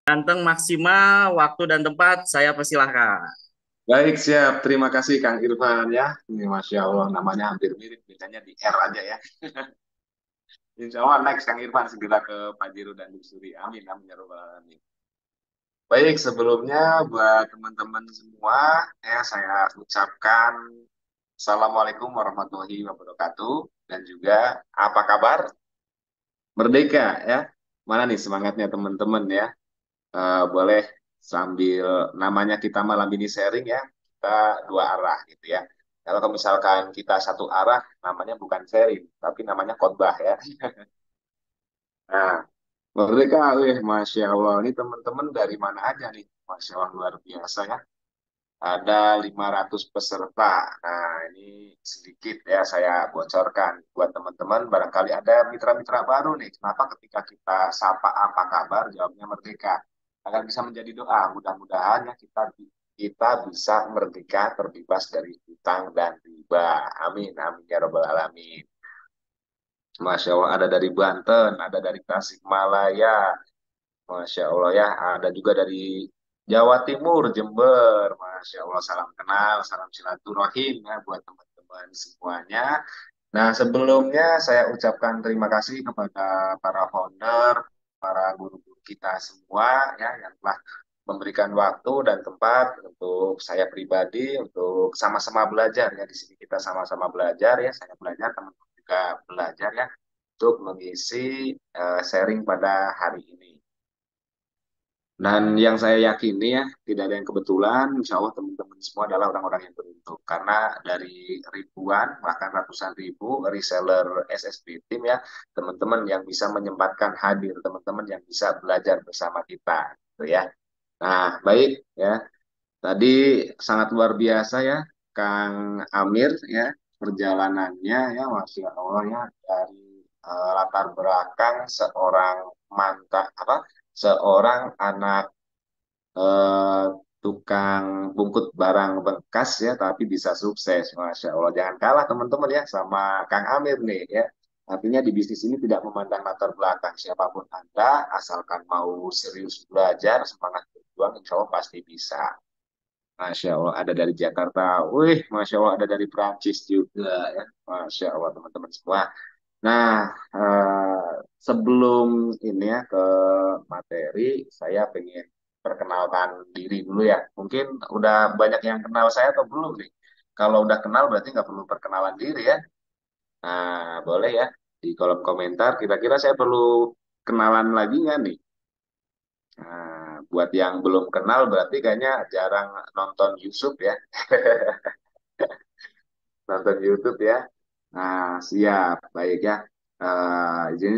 Ganteng maksimal, waktu dan tempat saya persilahkan. Baik, siap. Terima kasih Kang Irfan ya. Ini Masya Allah namanya hampir mirip, bedanya di R aja ya. Insya Allah next Kang Irfan segera ke Pajero dan Dusuri. Amin, amin ya Rabbal Alamin. Baik, sebelumnya buat teman-teman semua, ya saya ucapkan Assalamualaikum warahmatullahi wabarakatuh. Dan juga apa kabar? Merdeka ya. Mana nih semangatnya teman-teman ya? Boleh sambil namanya kita malam ini sharing ya, kita dua arah gitu ya. Kalau misalkan kita satu arah, namanya bukan sharing, tapi namanya khotbah ya. Nah, Merdeka, wih, Masya Allah. Ini teman-teman dari mana aja nih? Masya Allah, luar biasa ya. Ada 500 peserta. Nah, ini sedikit ya saya bocorkan buat teman-teman. Barangkali ada mitra-mitra baru nih. Kenapa ketika kita sapa apa kabar, jawabnya merdeka. Agar bisa menjadi doa. Mudah-mudahan ya kita bisa merdeka terbebas dari hutang dan riba. Amin, amin ya robbal alamin. Masya Allah ada dari Banten, ada dari Tasikmalaya, Masya Allah ya, ada juga dari Jawa Timur, Jember. Masya Allah, salam kenal, salam silaturahim ya buat teman-teman semuanya. Nah, sebelumnya saya ucapkan terima kasih kepada para founder, para guru-guru kita semua ya yang telah memberikan waktu dan tempat untuk saya pribadi untuk sama-sama belajar ya. Di sini kita sama-sama belajar ya. Saya belajar, teman-teman juga belajar ya untuk mengisi sharing pada hari ini. Dan yang saya yakini ya, tidak ada yang kebetulan, insya Allah teman-teman semua adalah orang-orang yang beruntung. Karena dari ribuan, bahkan ratusan ribu reseller SSB Team ya, teman-teman yang bisa menyempatkan hadir, teman-teman yang bisa belajar bersama kita. Gitu ya. Nah, baik ya. Tadi sangat luar biasa ya, Kang Amir ya, perjalanannya ya, Masya Allah ya, dari latar belakang seorang seorang anak eh, tukang bungkut barang bekas ya, tapi bisa sukses, Masya Allah. Jangan kalah teman-teman ya sama Kang Amir nih ya. Artinya di bisnis ini tidak memandang latar belakang siapapun Anda, asalkan mau serius belajar, semangat berjuang, insya Allah pasti bisa. Masya Allah ada dari Jakarta, wih, Masya Allah ada dari Prancis juga ya, Masya Allah teman-teman semua. Nah, sebelum ini ya ke materi, saya pengen perkenalkan diri dulu ya. Mungkin udah banyak yang kenal saya atau belum nih? Kalau udah kenal berarti nggak perlu perkenalan diri ya. Nah, boleh ya di kolom komentar. Kira-kira saya perlu kenalan lagi nggak nih? Nah, buat yang belum kenal berarti kayaknya jarang nonton YouTube ya. Nonton YouTube ya. Nah, siap. Baik ya.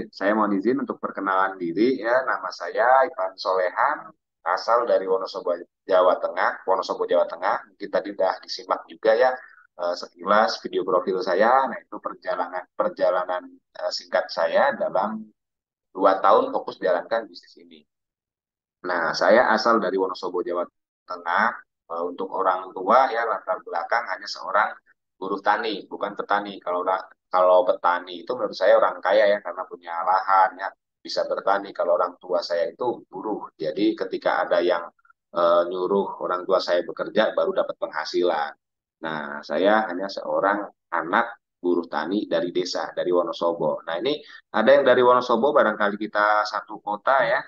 Saya mohon izin untuk perkenalan diri ya. Nama saya Ivan Solehan, asal dari Wonosobo, Jawa Tengah. Wonosobo, Jawa Tengah. Mungkin tadi udah disimak juga ya sekilas video profil saya. Nah, itu perjalanan perjalanan singkat saya dalam 2 tahun fokus jalankan bisnis ini. Nah, saya asal dari Wonosobo, Jawa Tengah. Untuk orang tua ya latar belakang hanya seorang buruh tani, bukan petani. Kalau petani itu menurut saya orang kaya ya karena punya lahan ya bisa bertani. Kalau orang tua saya itu buruh. Jadi ketika ada yang nyuruh orang tua saya bekerja baru dapat penghasilan. Nah, saya hanya seorang anak buruh tani dari desa, dari Wonosobo. Nah, ini ada yang dari Wonosobo, barangkali kita satu kota ya.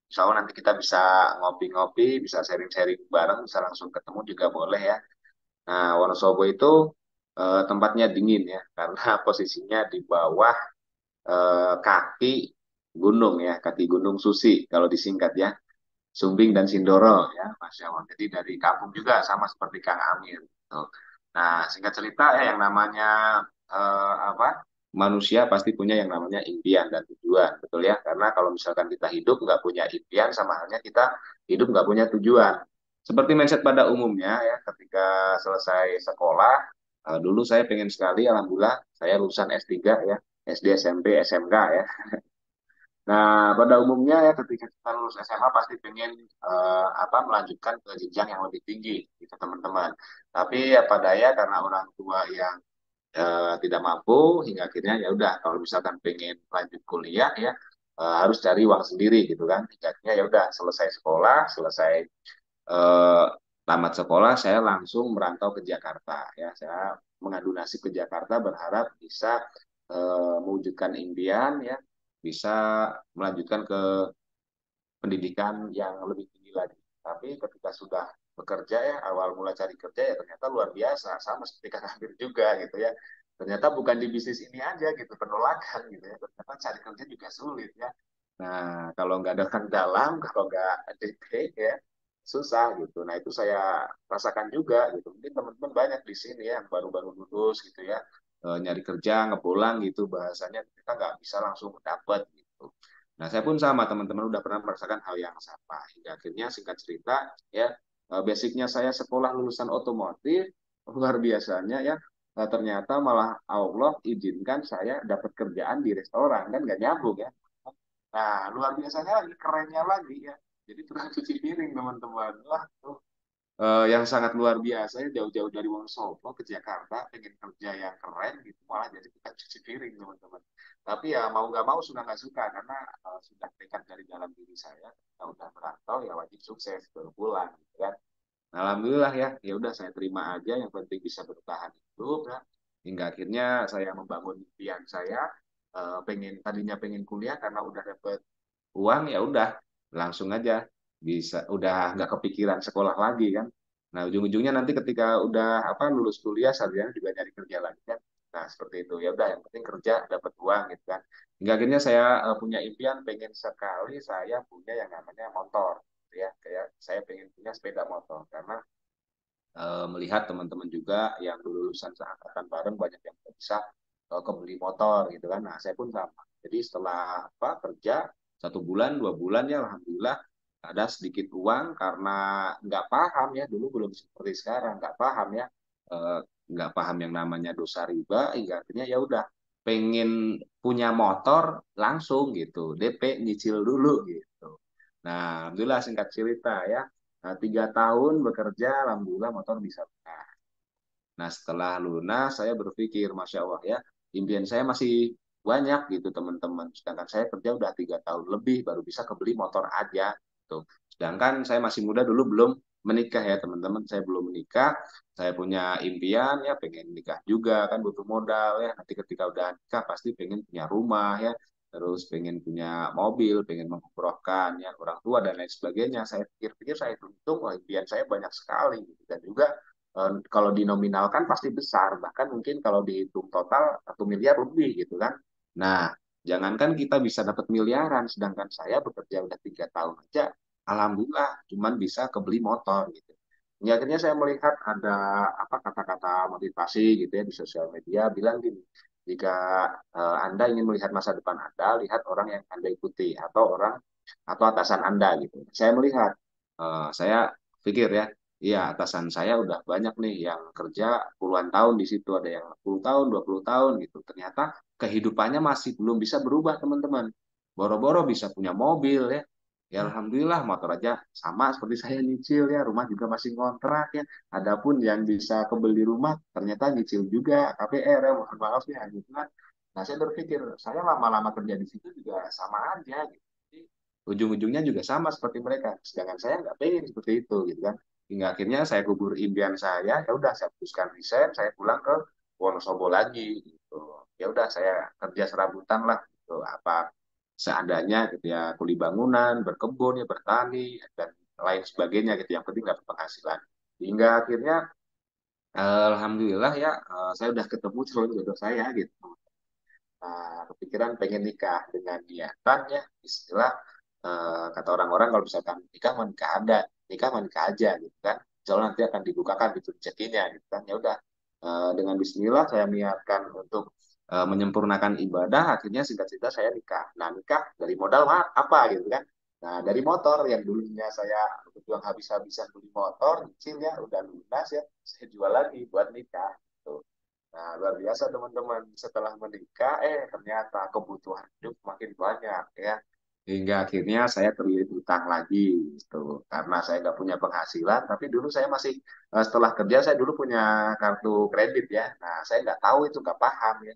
Insya Allah nanti kita bisa ngopi-ngopi, bisa sharing-sharing bareng, bisa langsung ketemu juga boleh ya. Nah, Wonosobo itu tempatnya dingin ya, karena posisinya di bawah kaki gunung ya, kaki Gunung Susi kalau disingkat ya, Sumbing dan Sindoro ya, Masya Allah. Jadi dari kampung juga sama seperti Kang Amir. Tuh. Nah, singkat cerita ya yang namanya apa? Manusia pasti punya yang namanya impian dan tujuan, betul ya? Karena kalau misalkan kita hidup nggak punya impian, sama halnya kita hidup nggak punya tujuan. Seperti mindset pada umumnya ya, ketika selesai sekolah, dulu saya pengen sekali, alhamdulillah, saya lulusan S3 ya, SD, SMP, SMK ya. Nah, pada umumnya ya ketika kita lulus SMA pasti pengen melanjutkan ke jenjang yang lebih tinggi gitu teman-teman. Tapi apa daya karena orang tua yang tidak mampu hingga akhirnya ya udah kalau misalkan pengen lanjut kuliah ya harus cari uang sendiri gitu kan. Akhirnya ya udah selesai sekolah, selesai eh, tamat sekolah, saya langsung merantau ke Jakarta. Ya, saya mengadu nasib ke Jakarta berharap bisa mewujudkan impian ya, bisa melanjutkan ke pendidikan yang lebih tinggi lagi. Tapi ketika sudah bekerja ya, awal mula cari kerja ya ternyata luar biasa, sama seperti Kak Amir juga gitu ya. Ternyata bukan di bisnis ini aja gitu, penolakan gitu ya. Ternyata cari kerja juga sulit ya. Nah, kalau nggak ada orang dalam, kalau nggak DP ya, susah gitu. Nah, itu saya rasakan juga gitu. Mungkin teman-teman banyak di sini ya, yang baru-baru lulus gitu ya, nyari kerja, ngepulang gitu, bahasanya kita nggak bisa langsung dapat gitu. Nah, saya pun sama teman-teman udah pernah merasakan hal yang sama. Hingga akhirnya singkat cerita ya basicnya saya sekolah lulusan otomotif, luar biasanya ya ternyata malah Allah izinkan saya dapat kerjaan di restoran kan nggak nyambung ya. Nah, luar biasanya lagi kerennya lagi ya. Jadi tukang cuci piring teman-teman. Wah, tuh yang sangat luar biasa ya jauh-jauh dari Wonosobo ke Jakarta pengen kerja yang keren gitu malah jadi tukang cuci piring teman-teman. Tapi ya mau nggak mau sudah nggak suka karena sudah tekad dari dalam diri saya kita udah merantau ya wajib sukses baru pulang gitu kan. Nah, alhamdulillah ya ya udah saya terima aja yang penting bisa bertahan hidup ya. Hingga akhirnya saya membangun impian saya tadinya pengen kuliah karena udah dapet uang ya udah langsung aja bisa udah nggak kepikiran sekolah lagi kan. Nah, ujung-ujungnya nanti ketika udah apa lulus kuliah sarjana juga nyari kerja lagi kan. Nah, seperti itu. Ya udah yang penting kerja dapat uang gitu kan. Hingga akhirnya saya punya impian pengen sekali saya punya yang namanya motor ya. Kayak saya pengen punya sepeda motor karena melihat teman-teman juga yang dulu lulusan seangkatan bareng banyak yang bisa kebeli motor gitu kan. Nah, saya pun sama. Jadi setelah apa kerja 1 bulan 2 bulan ya alhamdulillah ada sedikit uang karena nggak paham ya dulu belum seperti sekarang nggak paham ya eh, nggak paham yang namanya dosa riba hingga akhirnya ya udah pengen punya motor langsung gitu DP nyicil dulu gitu. Nah, alhamdulillah singkat cerita ya. Nah, 3 tahun bekerja, alhamdulillah motor bisa lunas. Nah, setelah lunas, saya berpikir, Masya Allah ya, impian saya masih banyak gitu teman-teman. Sedangkan saya kerja udah 3 tahun lebih, baru bisa kebeli motor aja. Tuh. Sedangkan saya masih muda dulu belum menikah ya teman-teman. Saya belum menikah, saya punya impian ya, pengen nikah juga kan butuh modal ya. Nanti ketika udah nikah pasti pengen punya rumah ya, terus pengen punya mobil, pengen mengumrohkan ya orang tua dan lain sebagainya. Saya pikir-pikir, saya hitung, wah, impian saya banyak sekali gitu. Dan juga kalau dinominalkan pasti besar, bahkan mungkin kalau dihitung total 1 miliar lebih gitu kan. Nah, jangankan kita bisa dapat miliaran, sedangkan saya bekerja udah 3 tahun aja, alhamdulillah cuman bisa kebeli motor gitu. Ya, akhirnya saya melihat ada apa kata-kata motivasi gitu ya di sosial media bilang gini, jika Anda ingin melihat masa depan Anda, lihat orang yang Anda ikuti atau atasan Anda gitu. Saya melihat, saya pikir ya, iya, atasan saya udah banyak nih yang kerja puluhan tahun di situ, ada yang 10 tahun, 20 tahun gitu. Ternyata kehidupannya masih belum bisa berubah, teman-teman. Boro-boro bisa punya mobil ya. Ya alhamdulillah motor aja sama seperti saya nyicil ya, rumah juga masih ngontrak ya. Adapun yang bisa kebeli rumah ternyata nyicil juga KPR ya, mohon maaf ya gitu kan. Nah, saya berpikir saya lama-lama kerja di situ juga sama aja gitu. Jadi, ujung-ujungnya juga sama seperti mereka. Sedangkan saya nggak pengen seperti itu gitu kan hingga akhirnya saya kubur impian saya ya udah saya putuskan resign saya pulang ke Wonosobo lagi gitu ya udah saya kerja serabutan lah gitu apa seadanya gitu ya kuli bangunan berkebun ya bertani dan lain sebagainya gitu yang penting dapat penghasilan hingga akhirnya alhamdulillah ya saya udah ketemu calon jodoh saya gitu. Kepikiran pengen nikah dengan niatan ya istilah kata orang-orang kalau misalkan nikah mau nikah ada nikah mau nikah aja gitu kan soalnya nanti akan dibukakan gitu rezekinya gitu kan ya udah dengan Bismillah saya niatkan untuk menyempurnakan ibadah akhirnya singkat cerita saya nikah. Nah, nikah dari modal apa gitu kan. Nah, dari motor yang dulunya saya berjuang habis-habisan beli motor kecil ya udah lunas ya saya jual lagi buat nikah gitu. Nah, luar biasa teman-teman. Setelah menikah, ternyata kebutuhan hidup makin banyak ya. Hingga akhirnya saya terlilit utang lagi gitu. Karena saya nggak punya penghasilan, tapi dulu saya masih setelah kerja saya dulu punya kartu kredit ya. Nah, saya nggak tahu itu nggak paham ya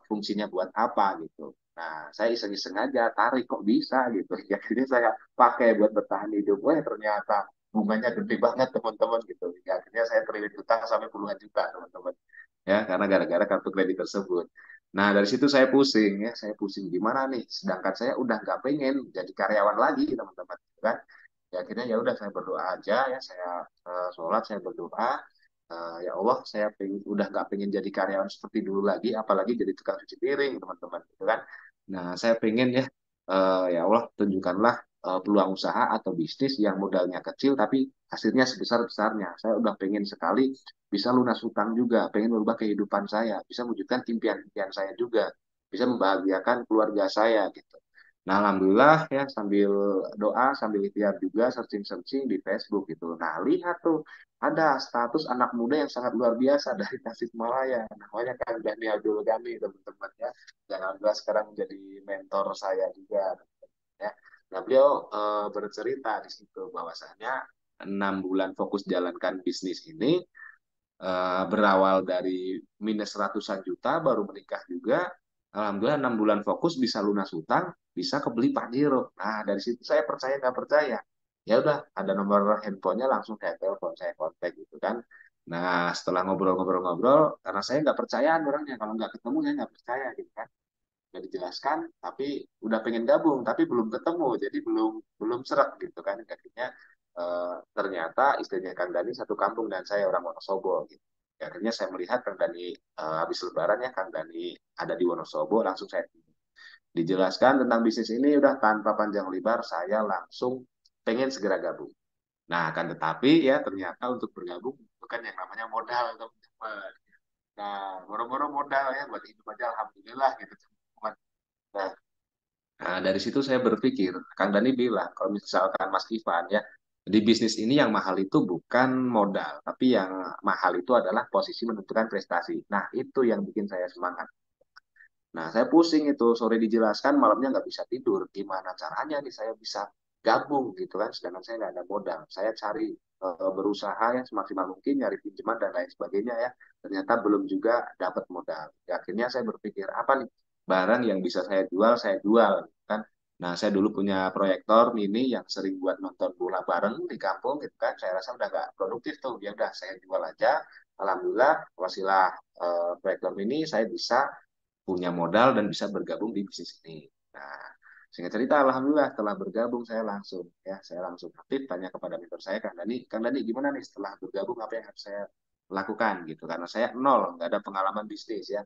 fungsinya buat apa gitu. Nah, saya iseng-iseng aja tarik kok bisa gitu. Akhirnya saya pakai buat bertahan hidup. Wah, ternyata bunganya gede banget teman-teman gitu. Ya, akhirnya saya terlilit utang sampai puluhan juta teman-teman. Ya, karena gara-gara kartu kredit tersebut. Nah, dari situ saya pusing ya, saya pusing gimana nih. Sedangkan saya udah nggak pengen jadi karyawan lagi teman-teman, gitu kan. Ya, akhirnya ya udah saya berdoa aja ya, saya sholat, saya berdoa. Ya Allah, saya udah nggak pengen jadi karyawan seperti dulu lagi, apalagi jadi tukang cuci piring teman-teman, gitu kan. Nah, saya pengen ya, ya Allah tunjukkanlah peluang usaha atau bisnis yang modalnya kecil tapi hasilnya sebesar-besarnya. Saya udah pengen sekali bisa lunas hutang juga, pengen merubah kehidupan saya, bisa mewujudkan impian-impian saya juga, bisa membahagiakan keluarga saya gitu. Nah, alhamdulillah ya sambil doa, sambil ikhtiar juga searching-searching di Facebook gitu. Nah, lihat tuh ada status anak muda yang sangat luar biasa dari Tasikmalaya. Namanya Kang Dani Abdul Ghani, teman-teman ya. Dan alhamdulillah sekarang menjadi mentor saya juga. Ya. Nah, beliau bercerita di situ bahwasanya 6 bulan fokus jalankan bisnis ini berawal dari minus ratusan juta, baru menikah juga. Alhamdulillah 6 bulan fokus bisa lunas hutang, bisa kebeli Pajero. Nah, dari situ saya percaya nggak percaya. Ya udah, ada nomor handphonenya langsung saya telepon, saya kontak gitu kan. Nah, setelah ngobrol-ngobrol-ngobrol, karena saya nggak percayaan orangnya, kalau nggak ketemu saya nggak percaya gitu kan. Udah dijelaskan, tapi udah pengen gabung, tapi belum ketemu, jadi belum belum serak gitu kan. Akhirnya ternyata istrinya Kang Dani satu kampung dan saya orang Wonosobo gitu. Ya, akhirnya saya melihat Kang Dani habis Lebaran ya, Kang Dani ada di Wonosobo, langsung saya dijelaskan tentang bisnis ini, udah tanpa panjang lebar saya langsung pengen segera gabung. Nah, kan tetapi ya ternyata untuk bergabung bukan yang namanya modal teman-teman. Nah, boro-boro modal ya buat hidup aja alhamdulillah gitu teman-teman. Nah, dari situ saya berpikir, Kang Dani bilang, kalau misalkan Mas Ivan ya, di bisnis ini yang mahal itu bukan modal, tapi yang mahal itu adalah posisi menentukan prestasi. Nah, itu yang bikin saya semangat. Nah, saya pusing itu, sore dijelaskan, malamnya nggak bisa tidur. Gimana caranya nih saya bisa gabung gitu kan, sedangkan saya nggak ada modal. Saya cari, berusaha ya semaksimal mungkin, nyari pinjaman dan lain sebagainya ya. Ternyata belum juga dapat modal. Ya, akhirnya saya berpikir, apa nih barang yang bisa saya jual kan. Nah, saya dulu punya proyektor mini yang sering buat nonton bola bareng di kampung gitu kan. Saya rasa udah nggak produktif tuh, ya udah saya jual aja. Alhamdulillah, wasilah proyektor mini saya bisa punya modal dan bisa bergabung di bisnis ini. Nah, singkat cerita, alhamdulillah setelah bergabung saya langsung aktif tanya kepada mentor saya, Kang Dani gimana nih setelah bergabung apa yang harus saya lakukan gitu, karena saya nol, nggak ada pengalaman bisnis ya.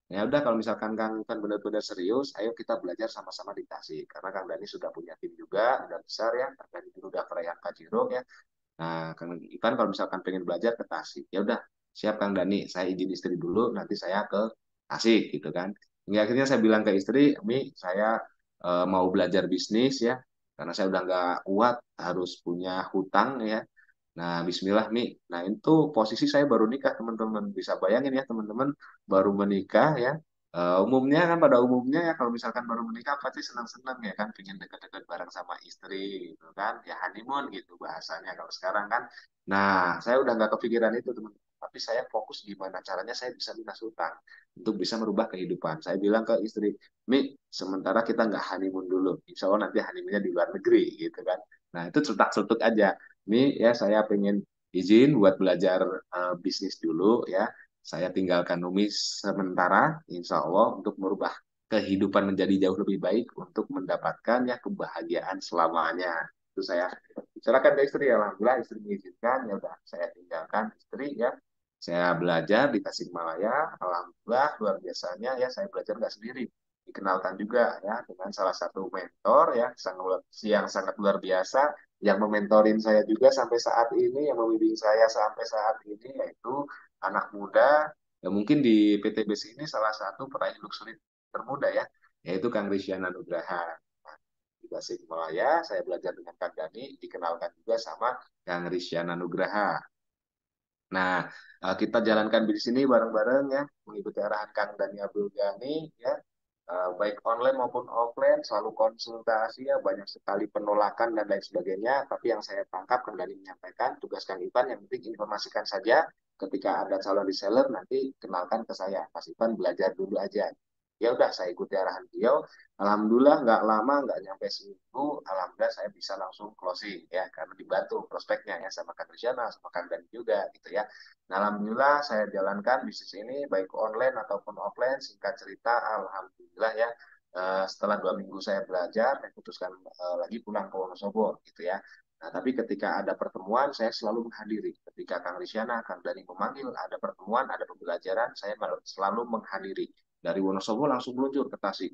Ya udah kalau misalkan Kang Ivan benar-benar serius, ayo kita belajar sama-sama di Tasik. Karena Kang Dani sudah punya tim juga, udah besar ya. Kang Dani dulu udah perayaan Pajero ya. Nah, Kang Ivan kalau misalkan pengen belajar ke Tasik, ya udah siap Kang Dani, saya izin istri dulu, nanti saya ke Tasik gitu kan. Hingga akhirnya saya bilang ke istri, Mi, saya mau belajar bisnis ya, karena saya udah nggak kuat, harus punya hutang ya. Nah, Bismillah Mi. Nah, itu posisi saya baru nikah teman-teman. Bisa bayangin ya teman-teman, baru menikah ya. Umumnya kan pada umumnya ya kalau misalkan baru menikah pasti senang-senang ya kan, pengen dekat-dekat bareng sama istri gitu kan, ya honeymoon gitu bahasanya kalau sekarang kan. Nah, saya udah nggak kepikiran itu teman-teman, tapi saya fokus gimana caranya saya bisa lunas hutang untuk bisa merubah kehidupan. Saya bilang ke istri, Mi, sementara kita nggak honeymoon dulu, insya Allah nanti honeymoonnya di luar negeri gitu kan. Nah, itu cetak-cetuk aja. Ini ya saya pengen izin buat belajar bisnis dulu ya. Saya tinggalkan Numis sementara, insya Allah untuk merubah kehidupan menjadi jauh lebih baik untuk mendapatkan ya kebahagiaan selamanya. Itu saya bicarakan ke istri, ya alhamdulillah istri mengizinkan, ya udah saya tinggalkan istri ya. Saya belajar di Tasikmalaya, alhamdulillah luar biasanya ya saya belajar nggak sendiri. Dikenalkan juga ya dengan salah satu mentor ya yang sangat luar biasa yang mementorin saya juga sampai saat ini, yang membimbing saya sampai saat ini, yaitu anak muda, ya mungkin di PTBC ini salah satu peraih luxury termuda ya, yaitu Kang Risyana Nugraha. Nah, di Tasikmalaya, saya belajar dengan Kang Dani, dikenalkan juga sama Kang Risyana Nugraha. Nah, kita jalankan di sini bareng-bareng ya, mengikuti arahan Kang Dani Abdul Ghani ya. Baik online maupun offline, selalu konsultasi ya, banyak sekali penolakan dan lain sebagainya. Tapi yang saya tangkap, Kang Dani menyampaikan, tugas Kang Ipan yang penting informasikan saja. Ketika ada calon reseller, nanti kenalkan ke saya. Mas Ipan belajar dulu aja. Ya udah saya ikuti arahan beliau. Alhamdulillah nggak lama, nggak nyampe seminggu, alhamdulillah saya bisa langsung closing ya karena dibantu prospeknya ya sama Kang Risyana, sama Kang Dani juga gitu ya. Nah, alhamdulillah saya jalankan bisnis ini baik online ataupun offline. Singkat cerita, alhamdulillah ya, setelah 2 minggu saya belajar, saya putuskan lagi pulang ke Wonosobo gitu ya. Nah, tapi ketika ada pertemuan, saya selalu menghadiri. Ketika Kang Risyana, Kang Dani memanggil, ada pertemuan, ada pembelajaran, saya selalu menghadiri. Dari Wonosobo langsung meluncur ke Tasik.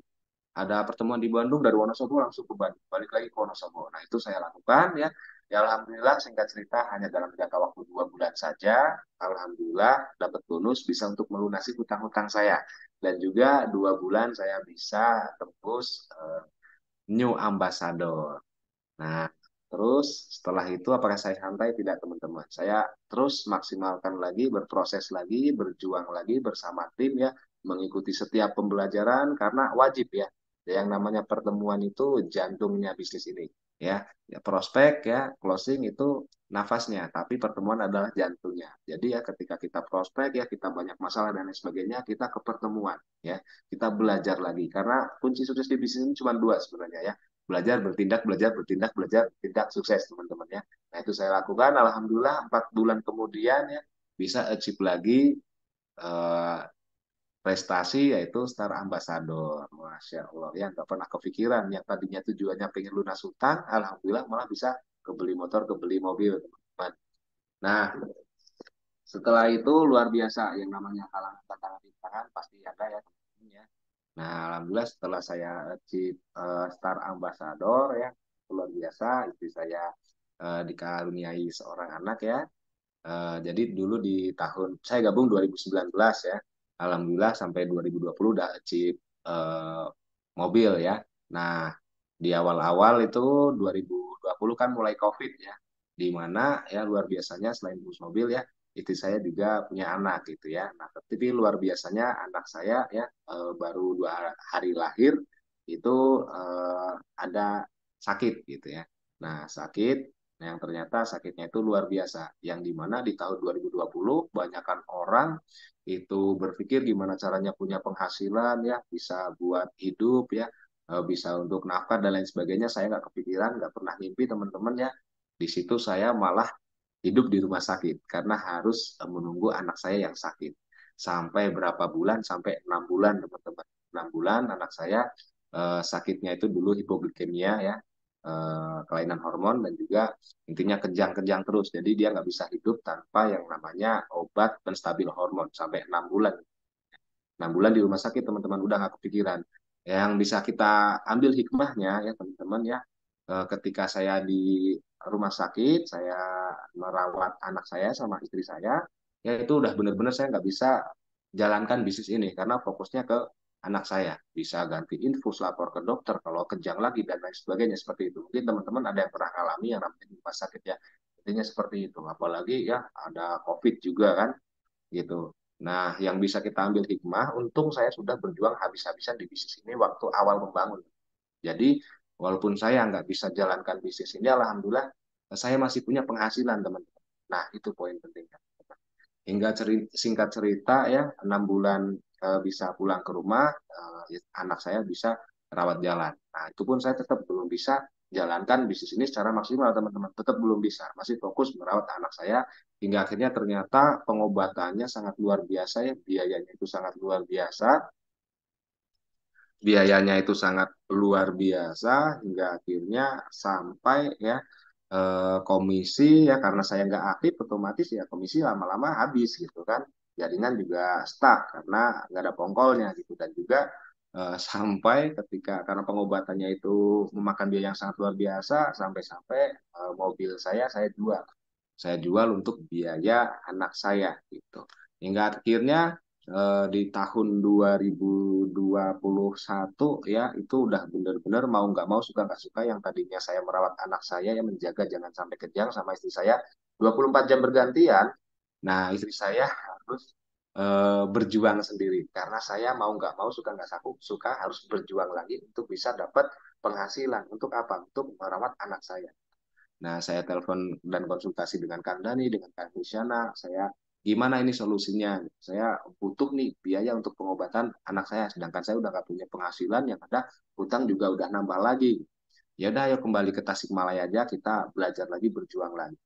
Ada pertemuan di Bandung, dari Wonosobo langsung ke Bandung, balik lagi ke Wonosobo. Nah, itu saya lakukan ya. Ya alhamdulillah, singkat cerita hanya dalam jangka waktu 2 bulan saja, alhamdulillah dapat bonus bisa untuk melunasi hutang-hutang saya. Dan juga 2 bulan saya bisa tembus new ambassador. Nah, terus setelah itu apakah saya santai? Tidak, teman-teman. Saya terus maksimalkan lagi, berproses lagi, berjuang lagi bersama tim ya, mengikuti setiap pembelajaran karena wajib ya. Yang namanya pertemuan itu jantungnya bisnis ini ya. Ya, prospek ya, closing itu nafasnya, tapi pertemuan adalah jantungnya. Jadi ya ketika kita prospek ya, kita banyak masalah dan lain sebagainya, kita ke pertemuan ya. Kita belajar lagi karena kunci sukses di bisnis ini cuma dua sebenarnya ya, belajar bertindak, belajar bertindak, belajar bertindak, sukses teman-teman ya. Nah itu saya lakukan, alhamdulillah 4 bulan kemudian ya bisa achieve lagi eh, prestasi yaitu Star Ambassador. Masya Allah ya, nggak pernah kepikiran yang tadinya tujuannya pengen lunas hutang, alhamdulillah malah bisa kebeli motor, kebeli mobil teman-teman. Nah, setelah itu luar biasa yang namanya halangan tantangan rintangan pasti ada ya teman-teman ya. Nah, alhamdulillah setelah saya achieve Star Ambassador ya, luar biasa, istri saya dikaruniai seorang anak ya. Jadi dulu di tahun saya gabung 2019 ya, alhamdulillah sampai 2020 udah achieve mobil ya. Nah, di awal-awal itu 2020 kan mulai COVID ya, di mana ya luar biasanya selain bus mobil ya, istri saya juga punya anak gitu ya. Nah, tapi luar biasanya anak saya ya baru 2 hari lahir itu ada sakit gitu ya. Nah, sakit, nah yang ternyata sakitnya itu luar biasa. Yang dimana di tahun 2020 kebanyakan orang itu berpikir gimana caranya punya penghasilan ya, bisa buat hidup ya, bisa untuk nafkah dan lain sebagainya. Saya nggak kepikiran, nggak pernah mimpi teman-teman ya. Di situ saya malah hidup di rumah sakit karena harus menunggu anak saya yang sakit. Sampai berapa bulan? Sampai 6 bulan teman-teman. 6 bulan anak saya sakitnya itu dulu hipoglikemia ya, kelainan hormon dan juga intinya kejang-kejang terus. Jadi dia nggak bisa hidup tanpa yang namanya obat penstabil hormon sampai 6 bulan. 6 bulan di rumah sakit teman-teman udah nggak kepikiran. Yang bisa kita ambil hikmahnya ya teman-teman ya, ketika saya di rumah sakit, saya merawat anak saya sama istri saya, ya itu udah benar-benar saya nggak bisa jalankan bisnis ini karena fokusnya ke anak saya. Bisa ganti infus, lapor ke dokter, kalau kejang lagi dan lain sebagainya seperti itu. Mungkin teman-teman ada yang pernah alami yang namanya di rumah sakit ya. Intinya seperti itu. Apalagi ya ada COVID juga kan gitu. Nah, yang bisa kita ambil hikmah, untung saya sudah berjuang habis-habisan di bisnis ini waktu awal membangun. Jadi, walaupun saya nggak bisa jalankan bisnis ini, alhamdulillah saya masih punya penghasilan, teman-teman. Nah, itu poin pentingnya. Hingga singkat cerita ya, 6 bulan bisa pulang ke rumah, anak saya bisa rawat jalan. Nah, itu pun saya tetap belum bisa jalankan bisnis ini secara maksimal, teman-teman. Tetap belum bisa, masih fokus merawat anak saya, hingga akhirnya ternyata pengobatannya sangat luar biasa ya, biayanya itu sangat luar biasa, biayanya itu sangat luar biasa hingga akhirnya sampai ya komisi ya karena saya nggak aktif otomatis ya komisi lama-lama habis gitu kan, jaringan juga stuck karena nggak ada pongkolnya gitu. Dan juga sampai ketika karena pengobatannya itu memakan biaya yang sangat luar biasa, sampai-sampai mobil saya jual, saya jual untuk biaya anak saya gitu. Hingga akhirnya di tahun 2021 ya itu udah bener-bener mau nggak mau suka nggak suka, yang tadinya saya merawat anak saya yang menjaga jangan sampai kejang sama istri saya 24 jam bergantian. Nah, istri saya harus berjuang sendiri karena saya mau nggak mau suka nggak suka harus berjuang lagi untuk bisa dapat penghasilan untuk apa? Untuk merawat anak saya. Nah, saya telepon dan konsultasi dengan Kang Dani, dengan Kang Luciana, saya gimana ini solusinya? Saya butuh nih biaya untuk pengobatan anak saya, sedangkan saya udah nggak punya penghasilan, yang ada hutang juga udah nambah lagi. Ya udah, ayo kembali ke Tasikmalaya aja, kita belajar lagi, berjuang lagi.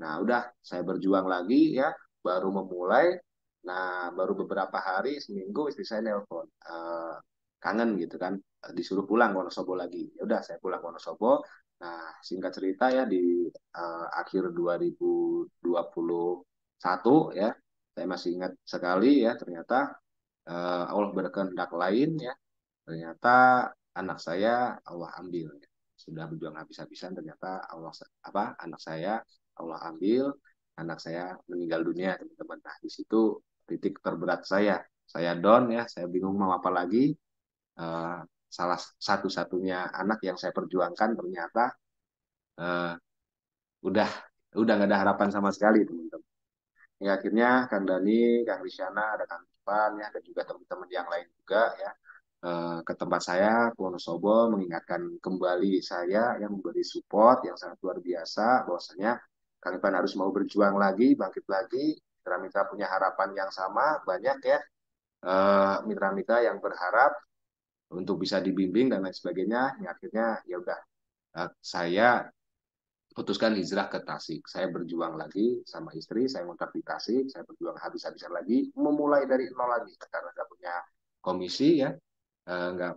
Nah, udah saya berjuang lagi ya, baru memulai. Nah, baru beberapa hari, seminggu istri saya nelpon, kangen gitu kan, disuruh pulang ke Wonosobo lagi. Ya udah, saya pulang ke Wonosobo. Nah, singkat cerita ya, di akhir 2021 ya, saya masih ingat sekali ya, ternyata Allah berkehendak lain ya, ternyata anak saya Allah ambil ya. Sudah berjuang habis-habisan, ternyata anak saya Allah ambil, anak saya meninggal dunia, teman-teman. Nah, di situ titik terberat saya down ya, saya bingung mau apa lagi. Eh, Salah satu-satunya anak yang saya perjuangkan ternyata eh, udah udah nggak ada harapan sama sekali, teman-teman. Ya, akhirnya Kang Dani, Kang Risyana, ada Kang Ipan ya, dan juga teman-teman yang lain juga ya, ke tempat saya ke Wonosobo, mengingatkan kembali saya, yang memberi support yang sangat luar biasa, bahwasanya Kang Ipan harus mau berjuang lagi, bangkit lagi. Mitra-mitra punya harapan yang sama, banyak ya, mitra-mitra yang berharap untuk bisa dibimbing dan lain sebagainya. Ya, akhirnya ya udah, saya putuskan hijrah ke Tasik. Saya berjuang lagi sama istri, saya ngontrak di Tasik, saya berjuang habis-habisan lagi, memulai dari nol lagi karena nggak punya komisi ya, nggak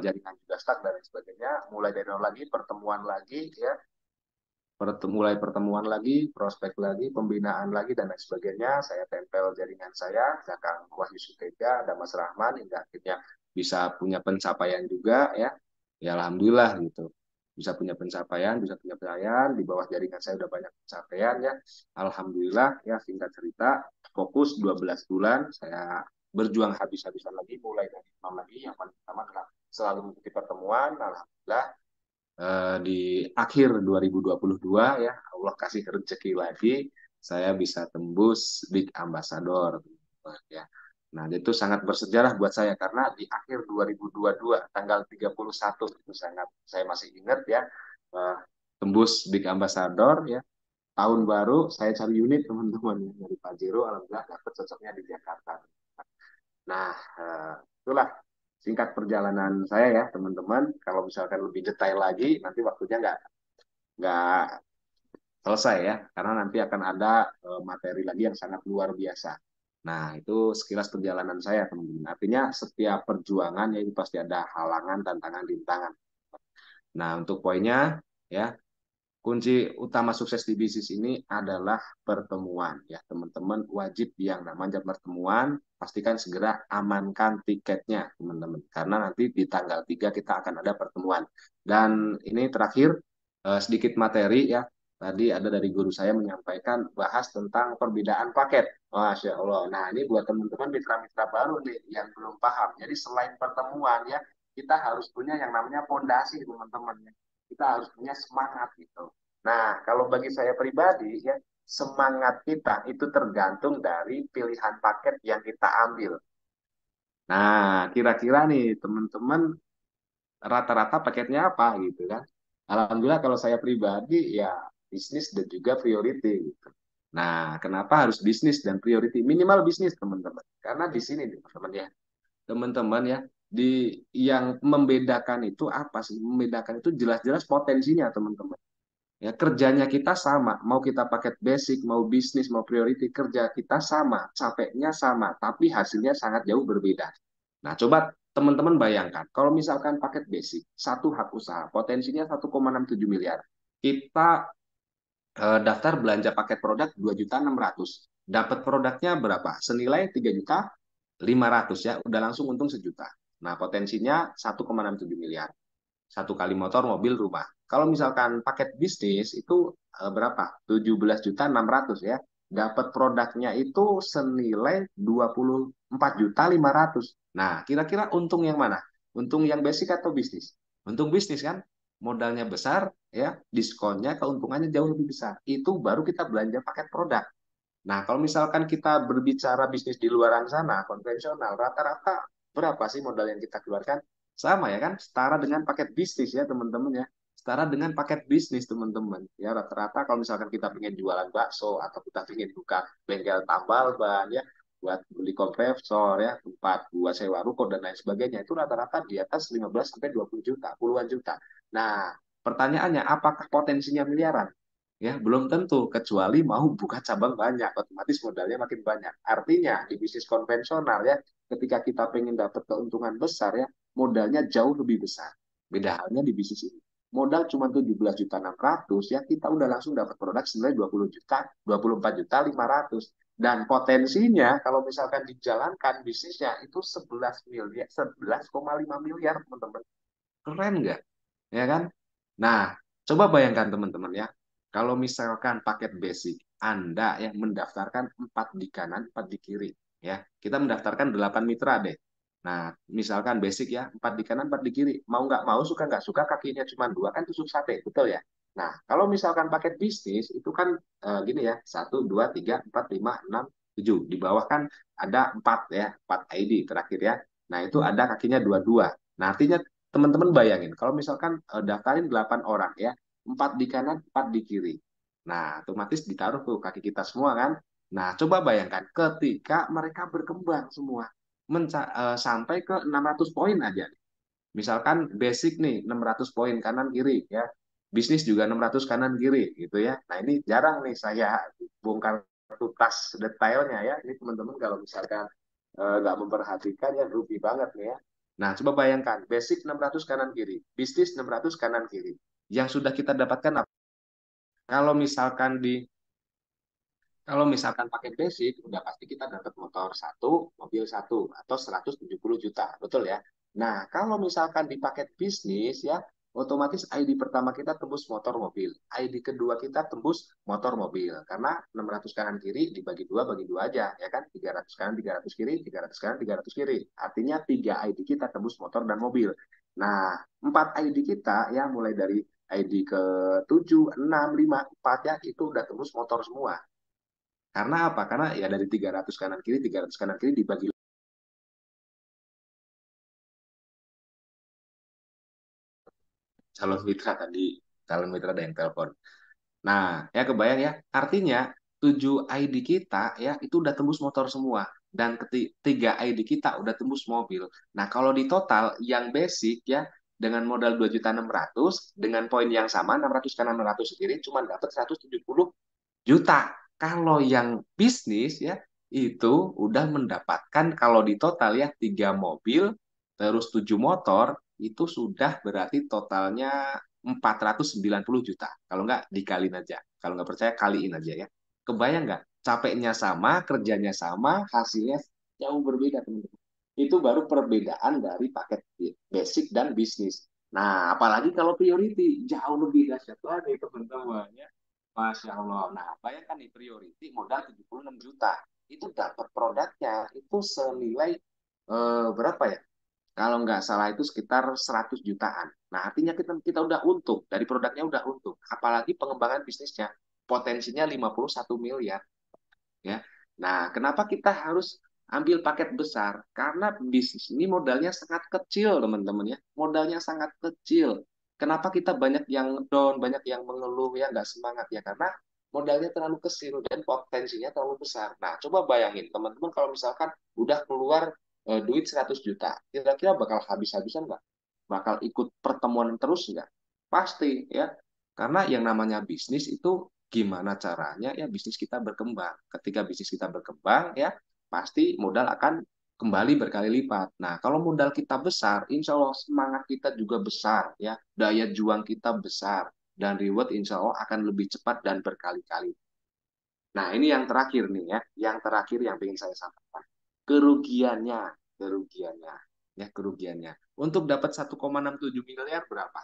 jaringan juga stuck dan lain sebagainya. Mulai dari nol lagi, pertemuan lagi ya, mulai pertemuan lagi, prospek lagi, pembinaan lagi dan lain sebagainya. Saya tempel jaringan saya, ada Kang Wahyu Suteja, ada Mas Rahman, hingga akhirnya bisa punya pencapaian juga ya. Ya alhamdulillah gitu. Bisa punya pencapaian, di bawah jaringan saya udah banyak pencapaian ya. Alhamdulillah ya, singkat cerita, fokus 12 bulan saya berjuang habis-habisan lagi, mulai dari nol lagi. Yang paling pertama adalah selalu mengikuti pertemuan. Alhamdulillah di akhir 2022 ya, Allah kasih rezeki lagi, saya bisa tembus Big Ambassador ya. Nah, itu sangat bersejarah buat saya karena di akhir 2022 tanggal 31 itu sangat saya masih ingat ya, eh, tembus Big Ambassador ya. Tahun baru saya cari unit, teman-teman ya, dari Pajero, alhamdulillah dapat cocoknya di Jakarta. Nah, itulah singkat perjalanan saya ya, teman-teman. Kalau misalkan lebih detail lagi, nanti waktunya nggak selesai ya, karena nanti akan ada materi lagi yang sangat luar biasa. Nah, itu sekilas perjalanan saya, teman-teman. Artinya setiap perjuangan ya itu pasti ada halangan, tantangan, rintangan. Nah, untuk poinnya ya, kunci utama sukses di bisnis ini adalah pertemuan. Ya, teman-teman wajib yang namanya pertemuan, pastikan segera amankan tiketnya, teman-teman. Karena nanti di tanggal 3 kita akan ada pertemuan. Dan ini terakhir, sedikit materi ya. Tadi ada dari guru saya menyampaikan bahas tentang perbedaan paket. Masya Allah. Nah, ini buat teman-teman mitra-mitra baru nih yang belum paham. Jadi selain pertemuan ya, kita harus punya yang namanya pondasi, teman-teman. Kita harus punya semangat gitu. Nah, kalau bagi saya pribadi ya, semangat kita itu tergantung dari pilihan paket yang kita ambil. Nah, kira-kira nih teman-teman rata-rata paketnya apa gitu kan? Alhamdulillah kalau saya pribadi ya bisnis dan juga priority gitu. Nah, kenapa harus bisnis dan priority? Minimal bisnis, teman-teman. Karena di sini teman-teman ya, teman-teman ya, di yang membedakan itu apa sih? Membedakan itu jelas-jelas potensinya, teman-teman. Ya, kerjanya kita sama, mau kita paket basic, mau bisnis, mau priority, kerja kita sama, capeknya sama, tapi hasilnya sangat jauh berbeda. Nah, coba teman-teman bayangkan, kalau misalkan paket basic, satu hak usaha, potensinya 1,67 miliar. Kita daftar belanja paket produk 2.600.000. Dapat produknya berapa? Senilai 3.500.000 ya, udah langsung untung 1 juta. Nah, potensinya 1,67 miliar. Satu kali motor, mobil, rumah. Kalau misalkan paket bisnis itu berapa? 17.600.000 ya. Dapat produknya itu senilai 24.500.000. Nah, kira-kira untung yang mana? Untung yang basic atau bisnis? Untung bisnis kan? Modalnya besar, ya, diskonnya, keuntungannya jauh lebih besar. Itu baru kita belanja paket produk. Nah, kalau misalkan kita berbicara bisnis di luaran sana, konvensional, rata-rata berapa sih modal yang kita keluarkan? Sama ya kan? Setara dengan paket bisnis ya, teman-teman ya. setara dengan paket bisnis teman-teman. Ya rata-rata kalau misalkan kita pengen jualan bakso atau kita pengen buka bengkel tambal ban ya, buat beli kompresor ya, tempat buat sewa ruko dan lain sebagainya, itu rata-rata di atas 15 sampai 20 juta, puluhan juta. Nah, pertanyaannya apakah potensinya miliaran? Ya, belum tentu kecuali mau buka cabang banyak, otomatis modalnya makin banyak. Artinya di bisnis konvensional ya, ketika kita pengen dapat keuntungan besar ya, modalnya jauh lebih besar. Beda halnya di bisnis ini. Modal cuma 17 juta 600 ya, kita udah langsung dapat produk senilai 20 juta, 24 juta 500. Dan potensinya kalau misalkan dijalankan bisnisnya itu 11 miliar, 11,5 miliar teman-teman. Keren nggak? Ya kan? Nah, coba bayangkan teman-teman ya. Kalau misalkan paket basic, Anda ya mendaftarkan 4 di kanan, 4 di kiri. Ya, kita mendaftarkan 8 mitra deh. Nah, misalkan basic ya, 4 di kanan, 4 di kiri. Mau nggak mau, suka nggak suka, kakinya cuma dua kan tusuk sate, betul ya? Nah, kalau misalkan paket bisnis, itu kan gini ya, 1, 2, 3, 4, 5, 6, 7. Di bawah kan ada 4 ya, 4 ID terakhir ya. Nah, itu ada kakinya dua-dua. Nah, artinya teman-teman bayangin, kalau misalkan daftarin 8 orang ya, 4 di kanan, 4 di kiri. Nah, otomatis ditaruh tuh kaki kita semua kan. Nah, coba bayangkan ketika mereka berkembang semua sampai ke 600 poin aja. Misalkan basic nih 600 poin kanan kiri ya. Bisnis juga 600 kanan kiri gitu ya. Nah, ini jarang nih saya bongkar tuntas detailnya ya. Ini teman-teman kalau misalkan nggak memperhatikan ya rugi banget nih ya. Nah, coba bayangkan basic 600 kanan kiri, bisnis 600 kanan kiri. Yang sudah kita dapatkan apa? Kalau misalkan di kalau misalkan pakai basic, udah pasti kita dapat motor satu, mobil satu, atau 170 juta, betul ya? Nah, kalau misalkan di paket bisnis ya, otomatis ID pertama kita tembus motor mobil, ID kedua kita tembus motor mobil, karena 600 kanan kiri dibagi dua, bagi dua aja, ya kan? 300 kanan, 300 kiri, 300 kanan, 300 kiri. Artinya 3 ID kita tembus motor dan mobil. Nah, 4 ID kita ya, mulai dari ID ke 7, 6, 5, 4 ya, itu udah tembus motor semua. Karena apa? Karena ya dari 300 kanan kiri, 300 kanan kiri dibagi calon mitra tadi, calon mitra ada yang telepon. Nah, ya kebayang ya, artinya 7 ID kita ya itu udah tembus motor semua dan ketiga ID kita udah tembus mobil. Nah, kalau di total yang basic ya dengan modal 2.600.000 dengan poin yang sama 600 kanan 600 kiri cuma dapat 170 juta. Kalau yang bisnis ya itu udah mendapatkan kalau di total ya 3 mobil terus 7 motor itu sudah berarti totalnya 490 juta. Kalau nggak dikaliin aja. Kalau nggak percaya kaliin aja ya. Kebayang nggak? Capeknya sama, kerjanya sama, hasilnya jauh berbeda teman-teman. Itu baru perbedaan dari paket basic dan bisnis. Nah, apalagi kalau priority jauh lebih dahsyat lagi teman-teman ya. Masya Allah. Nah, bayangkan nih priority modal 76 juta. Itu dapat produknya itu senilai berapa ya? Kalau nggak salah itu sekitar 100 jutaan. Nah, artinya kita udah untung. Dari produknya udah untung. Apalagi pengembangan bisnisnya. Potensinya 51 miliar. Ya. Nah, kenapa kita harus ambil paket besar? Karena bisnis ini modalnya sangat kecil, teman-teman ya. Modalnya sangat kecil. Kenapa kita banyak yang down, banyak yang mengeluh ya nggak semangat ya? Karena modalnya terlalu kecil dan potensinya terlalu besar. Nah, coba bayangin teman-teman kalau misalkan udah keluar duit 100 juta, kira-kira bakal habis-habisan nggak? Bakal ikut pertemuan terus nggak? Pasti ya. Karena yang namanya bisnis itu gimana caranya ya bisnis kita berkembang. Ketika bisnis kita berkembang ya pasti modal akan kembali berkali lipat. Nah, kalau modal kita besar, insya Allah semangat kita juga besar ya, daya juang kita besar dan reward insya Allah akan lebih cepat dan berkali-kali. Nah, ini yang terakhir nih ya, yang terakhir yang ingin saya sampaikan. Kerugiannya, kerugiannya, ya kerugiannya. Untuk dapat 1,67 miliar berapa?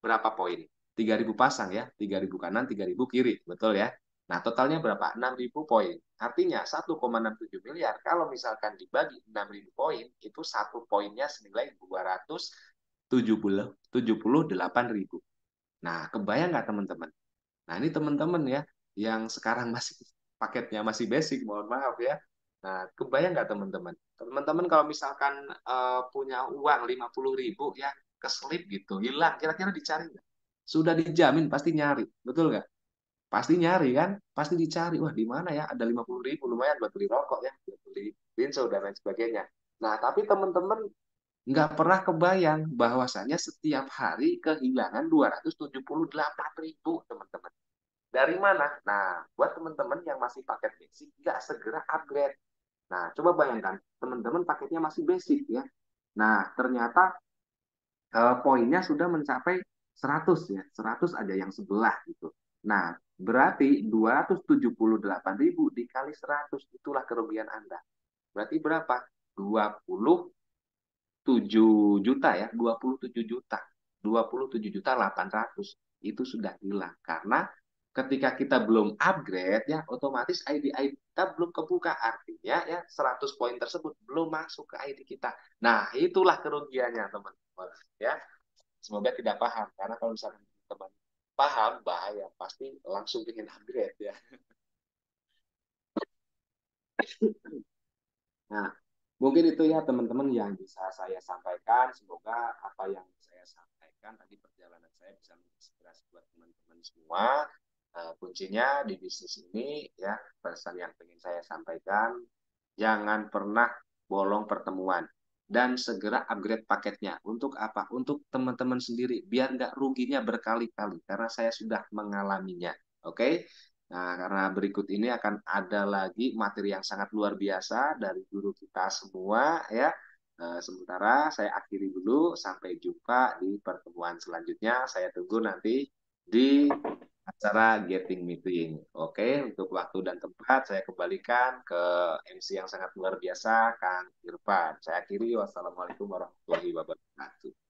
Berapa poin? 3.000 pasang ya, 3.000 kanan, 3.000 kiri, betul ya. Nah, totalnya berapa? 6.000 poin. Artinya 1,67 miliar kalau misalkan dibagi 6.000 poin, itu satu poinnya senilai 278.000. Nah, kebayang nggak teman-teman? Nah, ini teman-teman ya, yang sekarang masih paketnya masih basic, mohon maaf ya. Nah, kebayang nggak teman-teman? Teman-teman kalau misalkan punya uang 50.000 ya, keselip gitu, hilang, kira-kira dicari nggak? sudah dijamin pasti nyari, betul nggak? Pasti nyari kan, pasti dicari. Wah, di mana ya? Ada 50.000 lumayan buat beli rokok ya, buat beli bensin dan lain sebagainya. Nah, tapi teman-teman nggak pernah kebayang bahwasannya setiap hari kehilangan 278.000 teman-teman. Dari mana? Nah, buat teman-teman yang masih paket basic, nggak segera upgrade. Nah, coba bayangkan, teman-teman paketnya masih basic ya. Nah, ternyata poinnya sudah mencapai 100 ya, 100 ada yang sebelah gitu. Nah, berarti 278.000 dikali 100 itulah kerugian Anda. Berarti berapa? 27 juta ya, 27 juta. 27.800.000 itu sudah hilang karena ketika kita belum upgrade ya otomatis ID kita belum kebuka, artinya ya 100 poin tersebut belum masuk ke ID kita. Nah, itulah kerugiannya teman-teman ya. Semoga tidak paham, karena kalau misalkan teman paham bahaya, pasti langsung ingin upgrade ya. Nah, mungkin itu ya teman-teman yang bisa saya sampaikan. Semoga apa yang saya sampaikan tadi perjalanan saya bisa menginspirasi buat teman-teman semua. Kuncinya di bisnis ini ya, pesan yang ingin saya sampaikan, jangan pernah bolong pertemuan dan segera upgrade paketnya. Untuk apa? Untuk teman-teman sendiri, biar nggak ruginya berkali-kali, karena saya sudah mengalaminya. Oke? Nah, karena berikut ini akan ada lagi materi yang sangat luar biasa dari guru kita semua ya. Sementara saya akhiri dulu, sampai jumpa di pertemuan selanjutnya. Saya tunggu nanti di acara Getting Meeting. Oke, untuk waktu dan tempat saya kembalikan ke MC yang sangat luar biasa, Kang Irfan. Saya akhiri, wassalamualaikum warahmatullahi wabarakatuh.